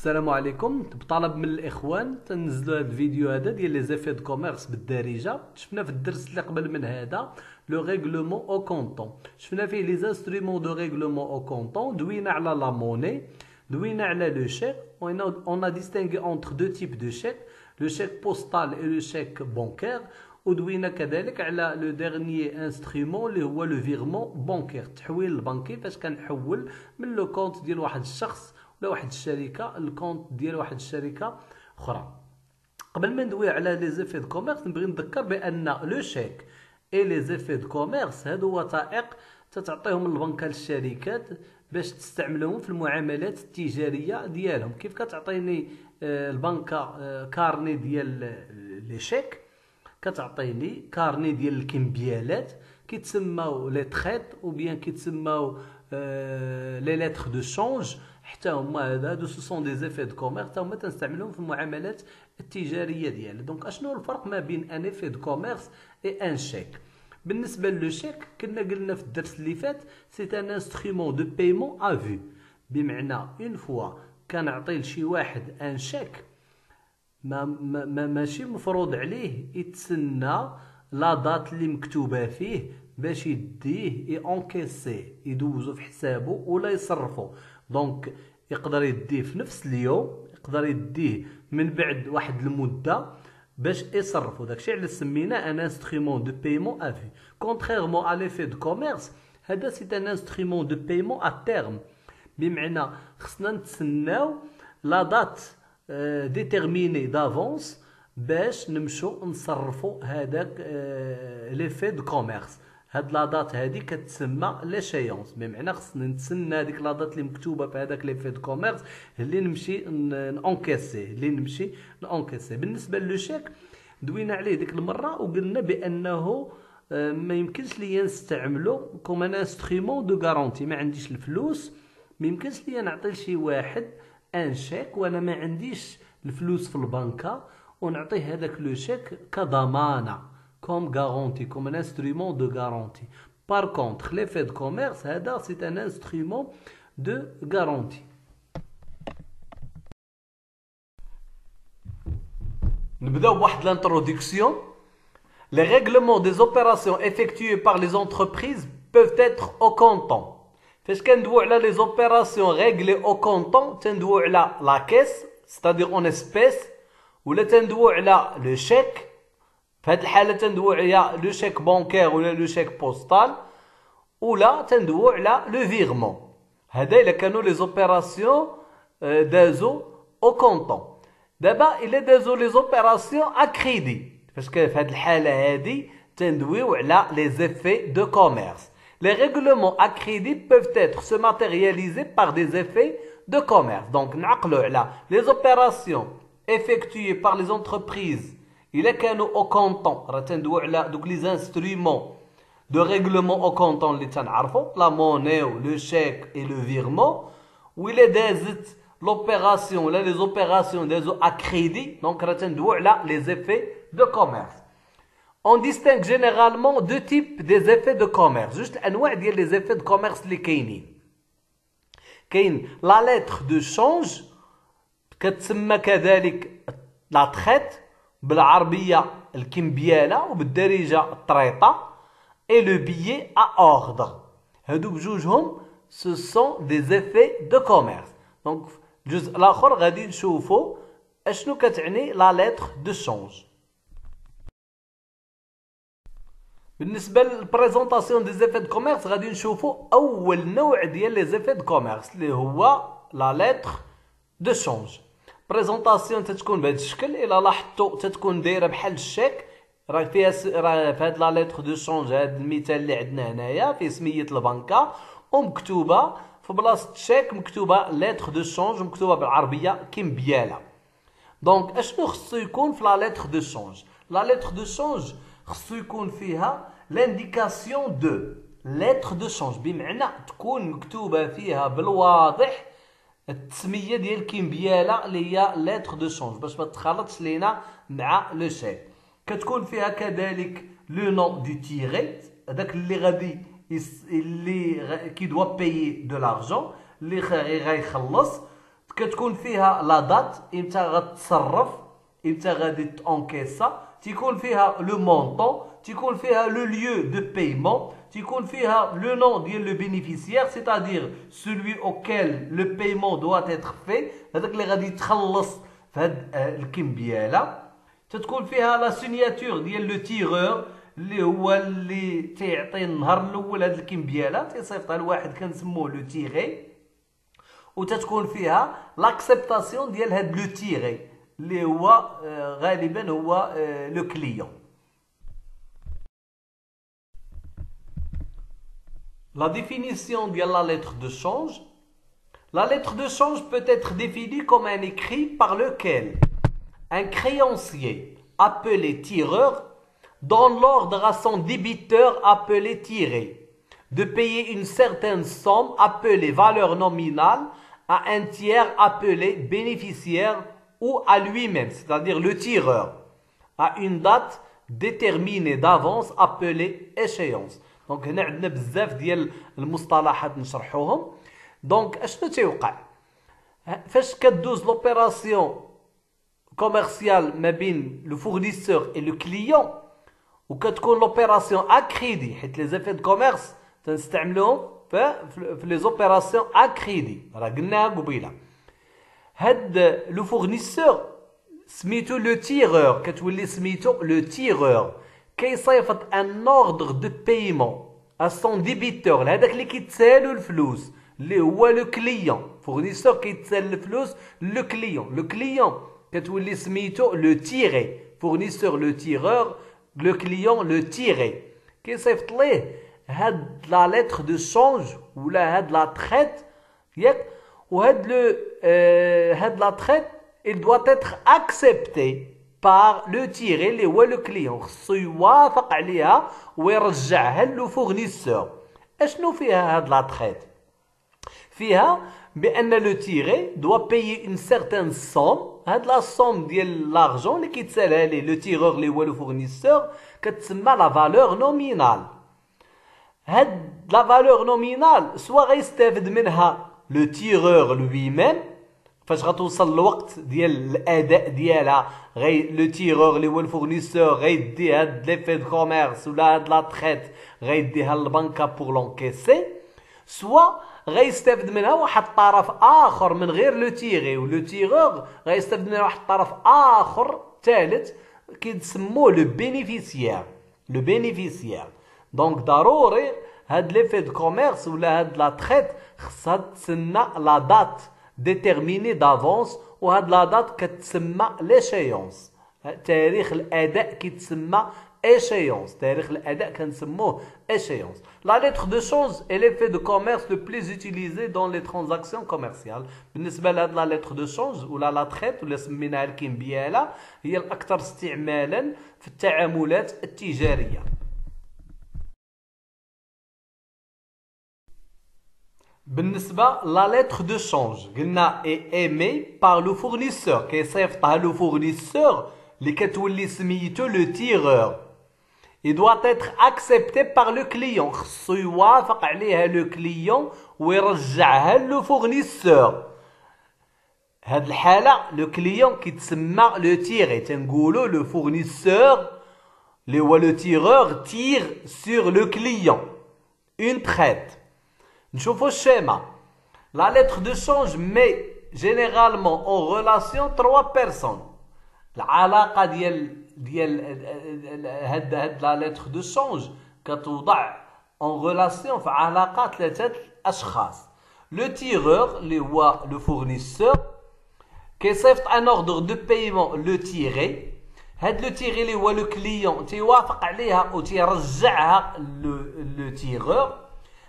السلام عليكم. بطلب من الاخوان تنزلوا هذا الفيديو هذا ديال لي زيفي دو كوميرس بالدارجه. شفنا في الدرس اللي قبل من هذا لو ريغلومون او كونطون، شفنا فيه لي انسترومون دو ريغلومون او كونطون، دوينا على لا موني، دوينا على لو شيك. on a distingué entre deux types de chèques, le chèque postal et le chèque bancaire. ودوينا كذلك على لو ديرنيي انسترومون اللي هو لو فيرمون بانكير، التحويل البنكي، فاش كنحول من لو كونت ديال واحد الشخص ولا واحد الشركه الكونت ديال واحد الشركه اخرى. قبل ما ندوي على لي زيفي دو كوميرس نبغي نذكر بان لو شيك اي لي زيفي دو كوميرس هادو وثائق تتعطيهم البنكه للشركات باش تستعملوهم في المعاملات التجاريه ديالهم. كيف كتعطيني البنكه كارني ديال لي شيك، كتعطيني كارني ديال الكمبيالات كيتسماو لي تريت او بيان كيتسماو لي ليتر دو شونج. حتى هما هادو سو سون دي زيفي دو كوميرس، حتى هما تنستعملوهم في المعاملات التجاريه ديالنا. دونك اشنو الفرق ما بين ان ايفي دو كوميرس اي ان شيك؟ بالنسبه لو شيك كنا قلنا في الدرس اللي فات سي ان انسترومون دو بايمون ا فيو، بمعنى اون فوا كنعطي لشي واحد ان شيك ماشي مفروض عليه يتسنى لا دات اللي مكتوبه فيه باش يديه انكيسي يدوزو في حسابه ولا يصرفو. دونك يقدر يديه في نفس اليوم، يقدر يديه من بعد واحد المده باش يصرفو. داكشي علاش سمينا ان انسترومون دو بايمون ا في. كونتريرمون ا ليفي دو كوميرس، هذا سي ان انسترومون دو بايمون ا تيرم، بمعنى خصنا نتسناو لا دات ديتيرميني دافونس باش نمشو نصرفو هذاك ليفي دو كوميرس. هاد لا دات هادي كتسمى ليشيونس، بمعنى خصني نتسنى هذيك لا دات اللي مكتوبه في هذاك ليفي دو كوميرس اللي نمشي نونكيسي. بالنسبه لو شيك دوينا عليه ديك المره وقلنا بانه ما يمكنش ليا نستعملو كوم ان انسترومون دو غارونتي. ما عنديش الفلوس، ما يمكنش ليا نعطي لشي واحد ان شيك وانا ما عنديش الفلوس في البنكه ونعطيه هذاك لو شيك كضمانه، كوم غارونتي، كوم ان انسترومون دو غارونتي. بار كونتر ليفي دو كوميرس هذا سي ان انسترومون دو غارونتي. نبداو بواحد لانتروداكسيون. Les règlements des opérations effectuées par les entreprises peuvent être au comptant. فاش كندويو على لي زوبيراسيون ريغلي او كونطون تندويو على لا كيس ستادير اون اسبيس، ولا تندويو على لو شيك. في هذه الحاله تندويو على لو شيك بانكير ولا لو شيك بوستال، ولا تندويو على لو فيغمون. هذا الا كانوا لي زوبيراسيون دازو او كونطون. دابا الا دازو لي زوبيراسيون ا كريدي، فاش في هذه الحاله هذه تندويو على لي زيفي دو كوميرس. Les règlements à crédit peuvent être se matérialiser par des effets de commerce. Donc, les opérations effectuées par les entreprises, il est qu'un au comptant, donc les instruments de règlement au comptant, la monnaie, le chèque et le virement, où il est des l'opération, les opérations des à crédit, donc les effets de commerce. On distingue généralement deux types des effets de commerce. Juste انواع ديال les effets de commerce اللي كاينين. كاين لا lettre de change كتسمى كذلك لا تريت بالعربيه الكمبياله وبالدارجه الطريطه، et le billet à ordre. هادو بجوجهم ce sont des effets de commerce. Donc الجزء الاخر غادي نشوفوا اشنو كتعني لا lettre de change. بالنسبه للبريزونطاسيون دي زيفي دو كوميرس غادي نشوفوا اول نوع ديال لي زيفي دو كوميرس اللي هو لا ليتر دو شونج. بريزونطاسيون تتكون بهذا الشكل، الا لاحظتوا تتكون دايره بحال الشيك. راه فيها في هاد لا ليتر دو شونج، هاد المثال اللي عندنا هنايا فيه سميه البنكه ومكتوبه في بلاصه الشيك مكتوبه ليتر دو شونج ومكتوبه بالعربيه كمبياله. دونك اشنو خصو يكون في لا ليتر دو شونج؟ لا ليتر دو شونج خصو يكون فيها لانديكاسيون دو ليتر دو شونج، بمعنى تكون مكتوبه فيها بالواضح التسميه ديال الكمبياله اللي هي ليتر دو شونج باش ما تخلطش لينا مع لو شيك. كتكون فيها كذلك لو نون دو تيري، هذاك اللي غادي اللي كي دوا بايي دو لارجون اللي غيخلص. كتكون فيها لا دات امتى غتصرف امتى غادي تانكيسا تيكون فيها لو مونطون تيكون فيها لو ليو دو بايمون تيكون فيها لو نون ديال لو بينيفيسيير سيتادير celui auquel le paiement doit être fait هذاك اللي غادي يتخلص في هاد الكمبياله تتكون فيها لا سينياتور ديال لو تيغور اللي هو اللي تيعطي النهار الاول هاد الكمبياله تيصيفطها لواحد كنسموه لو تيغي وتتكون فيها لاكسبتاسيون ديال هاد لو تيغي اللي هو غالبا هو لو كليون. La définition de la lettre de change. La lettre de change peut être définie comme un écrit par lequel un créancier appelé tireur donne l'ordre à son débiteur appelé tiré de payer une certaine somme appelée valeur nominale à un tiers appelé bénéficiaire ou à lui-même, c'est-à-dire le tireur, à une date déterminée d'avance appelée échéance. دونك هنا عندنا بزاف ديال المصطلحات نشرحوهم. دونك اشنو تيوقع فاش كدوز لوبيراسيون كوميرسيال ما بين لو فورنيسور اي لو كليون وكتكون لوبيراسيون ا كريدي حيت لي زيفي دو كوميرس تنستعملوهم في لي زوبيراسيون ا كريدي راه قلناها قبيله. هاد لو فورنيسور سميتو لو تيغور كتولي سميتو لو تيغور كيصيفط ان اوردر دو بايمون ا سون ديبيتور لهداك اللي كيتسالو الفلوس اللي هو لو كليون. فورنيسور كيتسال الفلوس لو كليون. لو كليون كتولي سميتو لو تيغي. فورنيسور لو تيغور لو كليون لو تيغي كيصيفط ليه هاد لا لتر دو شونج ولا هاد لا تريت ياك وهاد لو هاد لا تريت il doit être accepté par le tiré اللي هو لو كليون خصو يوافق عليها ويرجعها لو فورنيسور. اشنو فيها هاد لا تريت؟ فيها بان لو تيري دوا بايي اون سيرتان سوم. هاد لا سوم ديال لارجون اللي كيتسالها ليه لو تيرور اللي هو لو فورنيسور كتسمى لا فالور نومينال. هاد لا فالور نومينال سوا غيستافد منها لو تيرور لوي ميم فاش غتوصل الوقت ديال الاداء ديالها لو تيرور اللي هو الفورنيسور غيدي هاد ليفي دو كوميرس ولا هاد لا تريت غيديها للبنكه بور لونكيسي سوا غيستافد منها واحد الطرف اخر من غير لو تيغي ولو تيغور غيستافد منها واحد الطرف اخر ثالث كيتسموه لو بينيفيسيير. لو بينيفيسيير دونك ضروري هاد ليفي دو كوميرس ولا هاد لا تريت خصها تسنى لا دات ديتيرميني دافونس وهاد لا دات كتسمى ليشيونس. تاريخ الاداء كيتسمى échéance. تاريخ الاداء كنسموه échéance. La lettre de change est l'effet de commerce le plus utilisé dans les transactions commerciales. بالنسبه لهاد لا lettre de change ولا لا تريت ولا سميناها الكمبياله هي الاكثر استعمالا في التعاملات التجاريه. بالنسبه لا lettre de change قلنا est émis par le fournisseur كيصيفطها لو فورنيسور اللي كتولي سميتو لو تيغور. Il doit être accepté par le client. خصو يوافق عليها لو كليون ويرجعها لو فورنيسور. هاد الحالة لو كليون كيتسمى لو تيغي. تنقولو لو فورنيسور اللي هو لو تيغور تيغ سور لو كليون. اون تريت. نشوفو الشيما. La lettre de change met généralement en relation 3 personnes. العلاقة ديال هاد لا لتر دو شونج كتوضع اون ريلاسيون في علاقه 3 اشخاص. لو تيرور اللي هو لو فورنيسور كيصيفط ان اوردر دو بايمون لو تيري. هاد لو تيري اللي هو لو كليون تيوافق عليها وتيرجعها لو تيرور.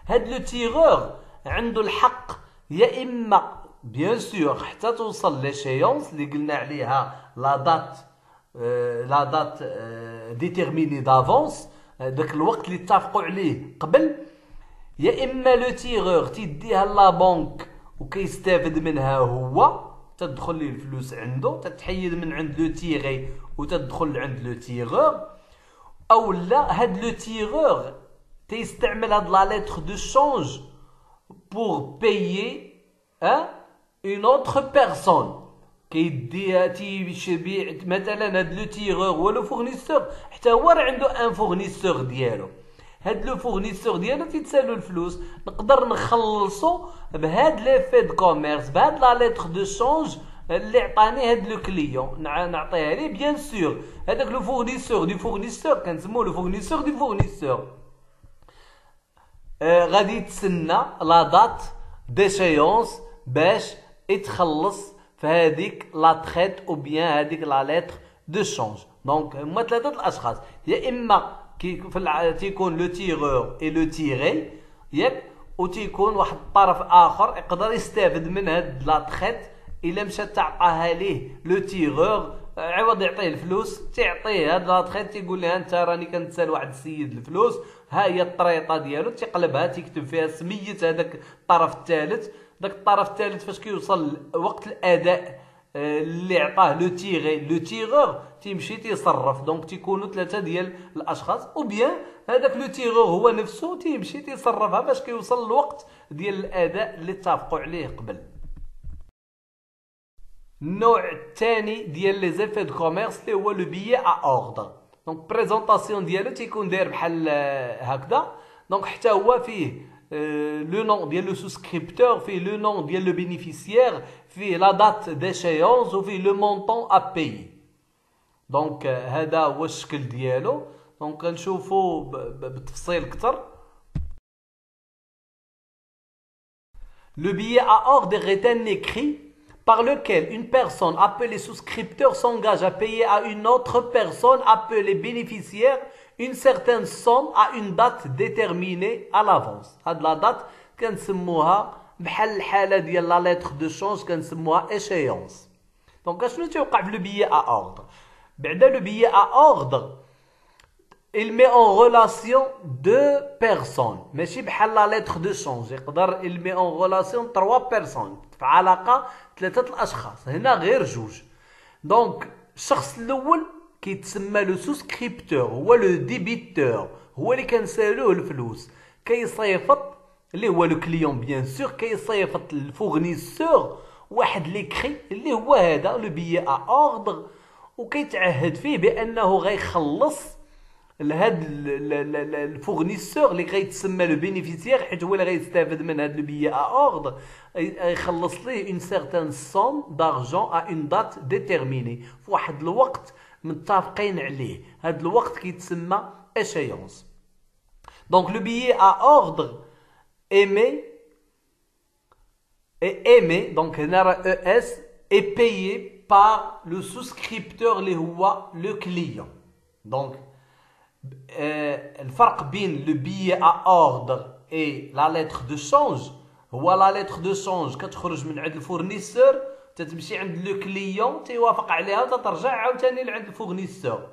هاد لو تيرور عنده الحق يا اما بيان سور حتى توصل ليشيونس اللي قلنا عليها لا دات ديتيرميني دافونس داك الوقت اللي اتفقوا عليه قبل. يا اما لو تيغور تيديها لا بنك وكيستافد منها هو تدخل ليه الفلوس عنده تتحيد من عند لو تيغي وتدخل عند لو تيغور. او لا هاد لو تيغور تيستعمل هاد لا لتر دو شونج بور بايي une autre personne كيديها تيبيع مثلا هاد لو تيغور هو لو فورنيسور حتى هو راه عنده ان فورنيسور ديالو هاد لو فورنيسور ديالو تيتسالو الفلوس نقدر نخلصو بهاد ليفي دو كوميرس بهاد لا ليتر دو شونج اللي عطاني هاد لو كليون نعطيها ليه بيان سور هذاك لو فورنيسور دي فورنيسور كنسموه لو فورنيسور دي فورنيسور غادي يتسنى لا دات ديشيونس باش يتخلص في هذيك لا تريت او بيان هذيك لا ليتر دو شونج دونك هما ثلاثه الاشخاص يا اما تيكون لو تيغور اي لو تيغي ياك وتيكون واحد الطرف اخر يقدر يستافد من هاد لا تريت الا مشى تعطاها ليه لو تيغور عوض يعطيه الفلوس تعطيه هاد لا تريت تيقول لها انت راني كنتسال واحد السيد الفلوس ها هي الطريطه ديالو تيقلبها تيكتب فيها سميه هذاك الطرف الثالث داك الطرف الثالث فاش كيوصل وقت الاداء اللي عطاه لو تيغي لو تيغور تيمشي تيصرف دونك تيكونوا ثلاثه ديال الاشخاص او بيان هذاك لو تيغور هو نفسه تيمشي تيصرفها باش كيوصل الوقت ديال الاداء اللي اتفقوا عليه قبل. النوع الثاني ديال لي زيفي دو كوميرس اللي هو لو بيي ا اوردر دونك بريزونطاسيون ديالو تيكون داير بحال هكذا دونك حتى هو فيه le nom ديال لو سوسكريبتور فيه لو نون ديال لو بينيفيسيير فيه لا دات ديشيونس وفيه لو مونطون ا باي دونك هذا هو الشكل ديالو دونك نشوفو بالتفصيل اكثر. Le billet à ordre est un écrit par lequel une personne appelée souscripteur s'engage à payer à une autre personne appelée bénéficiaire une certaine somme à une date déterminée à l'avance. هاد لا دات كنسموها بحال الحاله ديال لا ليتر دو شونج كنسموها échéance. دونك شنو تيوقع في لو بيي ا اوردر بعدا لو بيي ا اوردر il met en relation deux personnes ماشي بحال لا ليتر دو شونج يقدر il met en relation trois personnes في علاقه ثلاثه الاشخاص هنا غير جوج دونك الشخص الاول كيتسمى لو سوسكريبتور هو لو ديبيتور هو اللي كنسالوه الفلوس كيصيفط اللي هو لو كليون بيان سور كيصيفط الفورنيسور واحد ليكري اللي هو هذا لو بيي ا اوردر وكيتعهد فيه بانه غيخلص لهاد الفورنيسور اللي غيتسمى لو بينيفيسيير حيت هو اللي غيستافد من هاد لو بيي ا اوردر يخلص ليه اون سيرتان سوم دارجون ا اون دات ديتيرميني في واحد الوقت متفقين عليه هاد الوقت كيتسمى échéance. Donc le billet à ordre émet donc هنا ES est payé par le souscripteur اللي هو le client. Donc الفرق بين le billet à ordre et la lettre de change هو la lettre de change كتخرج من عند الفورنيسور تتمشي عند لو كليون تيوافق عليها وتترجع عاوتاني لعند الفورنيسور.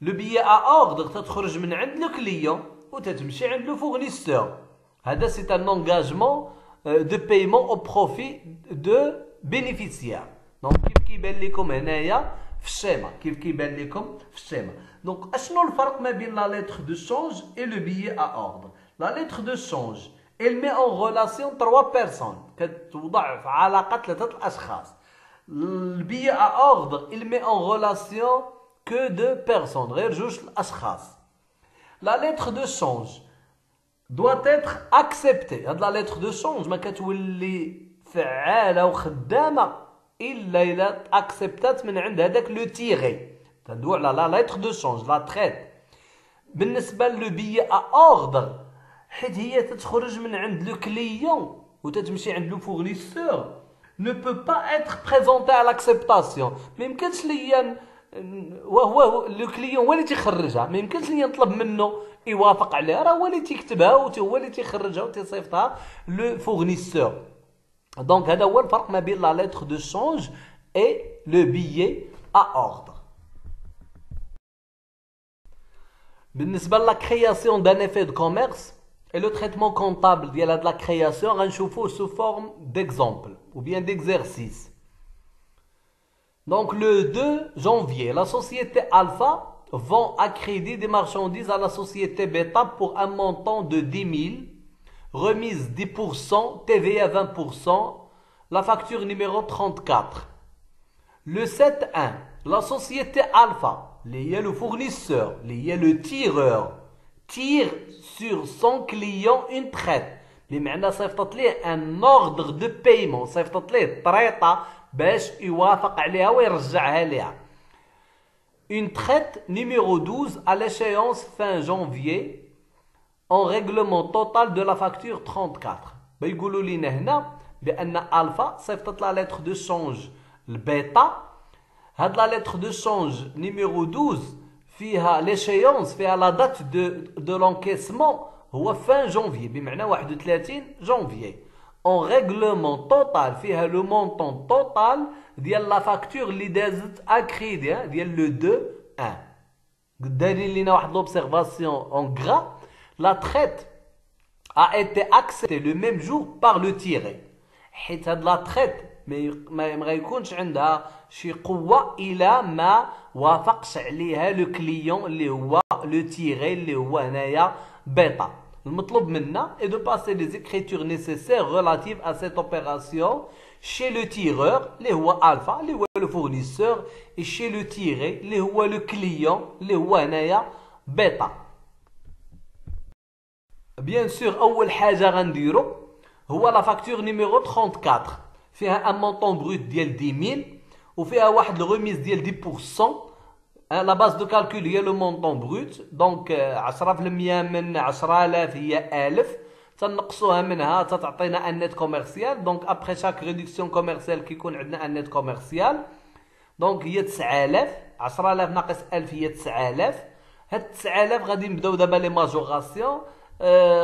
لو بيي ا اوردر تتخرج من عند لو كليون وتتمشي عند لو فورنيسور هذا سي ان انغاجمون دو بايمون او بروفي دو بينيفيسيير دونك كيف كيبان لكم هنايا في الشيما في الشيما دونك اشنو الفرق ما بين لا ليتر دو شونج اي لو بيي ا اوردر. لا ليتر دو شونج il met en relation trois personnes كتوضع في علاقة ثلاثة الأشخاص. Le billet à ordre il met en relation que deux personnes غير جوج الأشخاص. La lettre de change doit être acceptée. هاد la lettre de change ما كتولي فعالة وخدامة إلا إلا acceptات من عند هذاك لو تيغي تندوي على la lettre de change la traite. بالنسبة لو billet à ordre حيت هي تتخرج من عند لو كليون وتتمشي عند لو فورنيسور ne peut pas être présenté à l'acceptation ما يمكنش ليا وهو لو كليون هو اللي تيخرجها ما يمكنش ليا نطلب منه يوافق عليها راه هو اللي تيكتبها وهو اللي تيخرجها وتيصيفطها لو فورنيسور. دونك هذا هو الفرق ما بين لا ليتر دو شونج اي لو بيي ا اوردر. بالنسبه لا كرياسيون دان ايفي دو كوميرس et le traitement comptable de la création غنشوفوه sous forme d'exemple ou bien d'exercice. Donc le 2 janvier, la société Alpha vend à crédit des marchandises à la société Beta pour un montant de 10 000, remise 10%, TVA 20%, La facture numéro 34. Le 7.1. La société Alpha, liée le fournisseur, liée le tireur, tire sur son client une traite. بمعنى صيفطت ليه un ordre de paiement. صيفطت ليه طريطة باش يوافق عليها ويرجعها ليها. Une traite numéro 12 à l'échéance fin janvier en règlement total de la facture 34. بيقولوا لنا هنا بأن ألفا صيفطت لا lettre de change البيتا. هاد لا lettre de change numéro 12 فيها l'échéance فيها la date de l'encaissement هو fin janvier بمعنى 31 janvier. En règlement total فيها le montant total ديال la facture اللي دازت à crédit ديال le 2.1. دايرين لينا واحد l'observation en gras. La traite a été acceptée le même jour par le tiré. حيت هاد لا traite ما غيكونش عندها شي قوة إلى ما وافقش عليها لو كليون اللي هو لو تيري اللي هو هنايا بيتا. المطلوب منا est de passer les écritures nécessaires relatives à cette opération chez le tireur اللي هو alpha اللي هو le fournisseur et chez le tiré اللي هو le client اللي هو هنايا بيتا. Bien sûr أول حاجة غنديرو هو لا فاكتور نيميرو 34 فيها ان مونطون بروت ديال 10000 وفيها واحد الغوميز ديال 10%. لا باز دو كالكول هي لو مونطون بروت دونك 10% من 10000 هي 1000 تنقصوها منها تعطينا ان نت كوميرسيال. دونك ابخي شاك ريدكسيون كوميرسيال كيكون عندنا ان نت كوميرسيال دونك هي 9000. 10000 ناقص 1000 هي 9000. هاد 9000 غادي نبداو دابا لي ماجوراسيون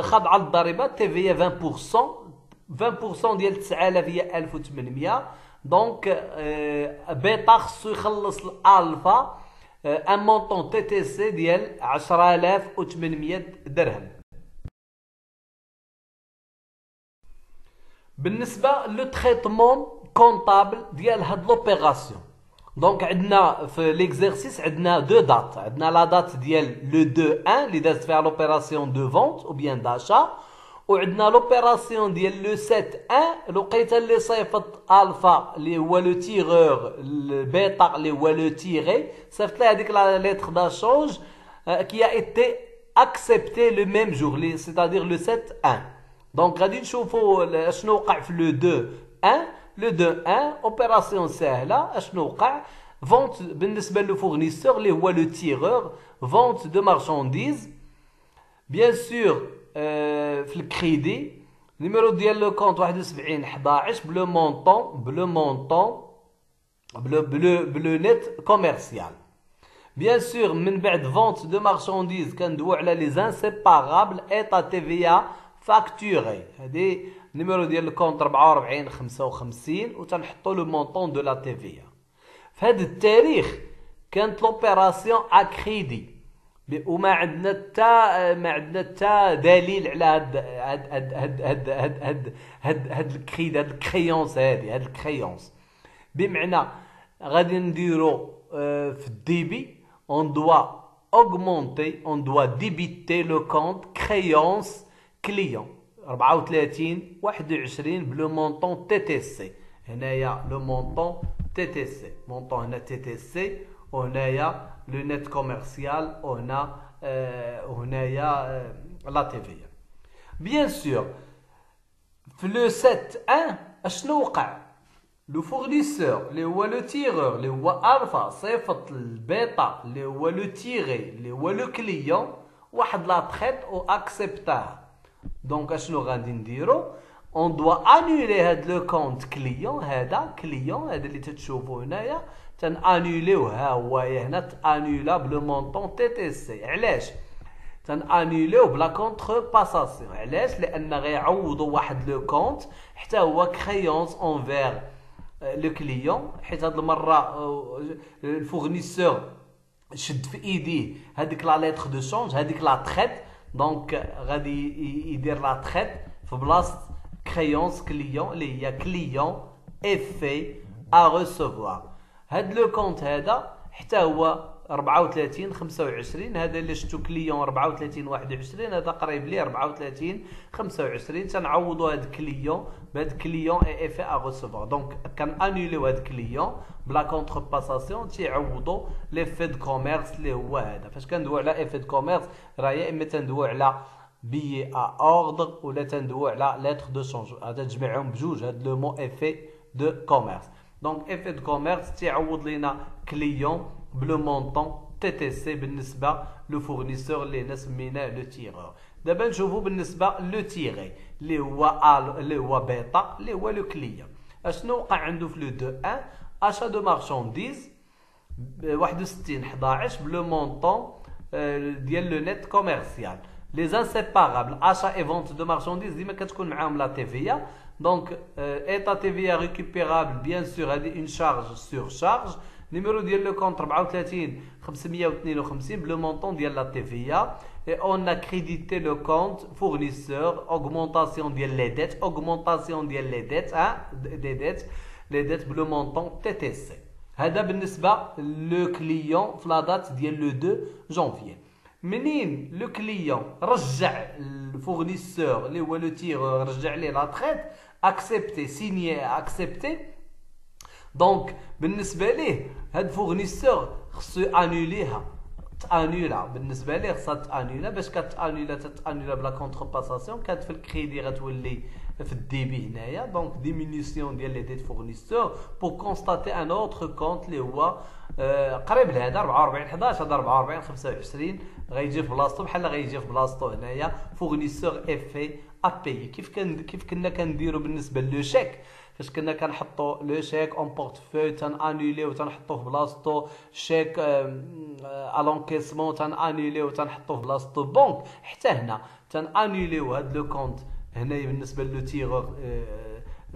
خاضعه للضريبه تي في 20% ديال 9000 هي 1800. دونك بيتا خصو يخلص الالفا ان مونطون تي تي سي ديال 10800 درهم. بالنسبه لو تريتمون كونطابل ديال هاد لوبيراسيون دونك عندنا في ليكزيرسيس عندنا دو دات. عندنا لا دات ديال لو 2.1 اللي دازت فيها لوبيراسيون دو فونت او بيان داشا وعندنا لوبيراسيون ديال لو 7.1 الوقيته اللي صيفط الفا اللي هو لو تيغور البيتا اللي هو لو تيغي صيفط لها هذيك لا ليتر داشونج كي ا ايتي اكسبتي لو ميم جور لي سيتادير لو 7.1. دونك غادي نشوفوا شنو وقع في لو 2.1. لو 2.1 اوبيراسيون ساهله. اشنو وقع؟ فونت بالنسبه لو فورنيسور اللي هو لو تيغور فونت دو مارشانديز بيان سور في الكريدي نيميرو ديال لو كونت 71 11 بلو مونطون بلو نت كوميرسيال. بيان سور من بعد فونت دو مارشانديز كندويو على لي انسيبارابل ايتا تي في ا فاكتوري. هادي نيميرو ديال الكونت 44 55 وتنحطوا لو مونطون دو لا تي في ا. في هذا التاريخ كانت لوبيراسيون ا كريدي وما عندنا حتى دليل على هاد الكريد هاد الكريونس هاد الكريونس بمعنى غادي نديرو في الديبي on doit augmenter on doit débiter le compte créance client 34 21 بلو مونطون تي تي سي. هنايا لو مونطون تي تي سي مونطون هنا تي تي سي وهنايا لو نت كوميرسيال وهنايا لا تي في. بيان سور في لو 7.1 اشنو وقع؟ لو فورنيسور اللي هو لو تيغور اللي هو الفا صيفط البيتا اللي هو لو تيغي اللي هو لو كليون واحد لا تريت و اكسبتاه. دونك اشنو غادي نديرو؟ اون دوا انولي هاد لو كونت كليون هذا اللي تتشوفوا هنايا تنانوليوه. ها هو هنا تانولا بلو مونطون تي تي سي. علاش تنانوليوه بلا كونتر باساسيون؟ علاش؟ لان غيعوضوا واحد لو كونت حتى هو كريونس اونفير لو كليون حيت هاد المره الفورنيسور شد في ايديه هذيك لا ليتر دو شونج هذيك لا تريت دونك غادي يدير لا تريت في بلاصه كريونس كليون اللي هي كليون افي ا ريسيفوار. هاد لو كونت هذا حتى هو 34 25. هذا اللي شفتو كليون 34 21، هذا قريب ليه 34 25. تنعوضوا هاد كليون بهاد كليون اي افي ا ريسيفوار. دونك كنانيوليو هاد كليون بلا كونتر باساسيون تيعوضوا ليفي دو كوميرس اللي هو هذا. فاش كندويو على افي دو كوميرس راه يا اما تندويو على بيي ا اوردر ولا تندويو على لتر دو شونج. هذا تجمعهم بجوج، هاد لو مو افي دو كوميرس. دونك افي دو كوميرس تيعوض لينا كليون بلو مونطون تي تي سي بالنسبه لو فورنيسور اللي هنا سميناه لو تيغور. دابا نشوفوا بالنسبه لو تيغي اللي هو بيتا اللي هو لو كليون. اشنو وقع عنده في لو دو 1 اشا دو مارشانديز 61 11 بلو مونطون ديال لو نت كوميرسيال. لي انسيبارابل اشا اي فونت دو مارشانديز ديما كتكون معاهم لا تي في ا. دونك ايتا تي في ا ريكوبيرابل بيان سور هذه اون شارج سور شارج. نيميرو ديال لو كونت 34 552 بلو مونطون ديال لا تي في ا. et on a crédité le compte fournisseur, augmentation de les dettes, augmentation de les dettes, hein, des dettes, les dettes bleu montant TTC. هذا بالنسبة le client في la date ديال le 2 janvier. منين لو كليون رجع الفورنيسور اللي هو لو تيغور رجع ليه لا تريت اكسبتي سينيي اكسبتي. دونك بالنسبه ليه هاد فورنيسور خصو انوليها تانولا. بالنسبه ليه خصها تانولا. باش كتانولا تتانولا بلا كونتر باساسيون كانت في الكريدي غتولي في الديبي هنايا. دونك ديمينيسيون ديال لي ديت فورنيسور بور كونستاتي ان اوتر كونت اللي هو قريب لهذا 44 11. هذا 44 25 غيجي في بلاصتو بحال غيجي في بلاصتو هنايا فورنيسور افي ابي. كيف كنا كنديروا بالنسبه لو شيك. فاش كنا كنحطوا لو شيك اون بورتفوي تنانوليو تنحطوه في بلاصتو. شيك الونكيسمون تنانوليو تنحطوه في بلاصتو بونك. حتى هنا تنانوليو هاد لو كونت هنايا بالنسبه لو تيغور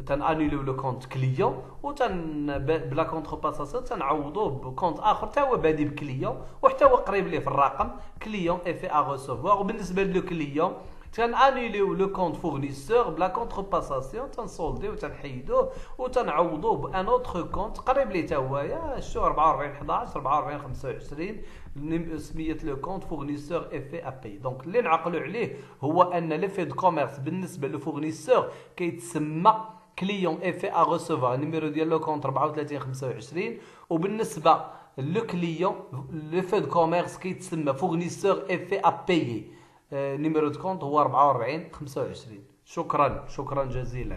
تنانوليو لو كونت كليون بلا كونتر باساسيون تنعوضوه بكونت اخر حتى هو بادي بكليون وحتى هو قريب ليه في الرقم كليون افي ا ريسيفوار. وبالنسبه لو كليون تنانوليو لو كونت فورنيسور بلا كونتر باساسيون تنسولديو تنحيدوه وتنعوضوه بان اوتر كونت قريب ليه حتى هو شو 44 11 44 25 سميت لو كونت فورنيسور افي ابي. دونك اللي نعقلوا عليه هو ان ليفي دو كوميرس بالنسبه للفورنيسور كيتسمى كليون افي ا ريسيفوار. النيميرو ديال لو كونت 34 25. وبالنسبه لو كليون ليفي دو كوميرس كيتسمى فورنيسور افي ابي. نيميرو دو كونت هو 44 25. شكرا جزيلا.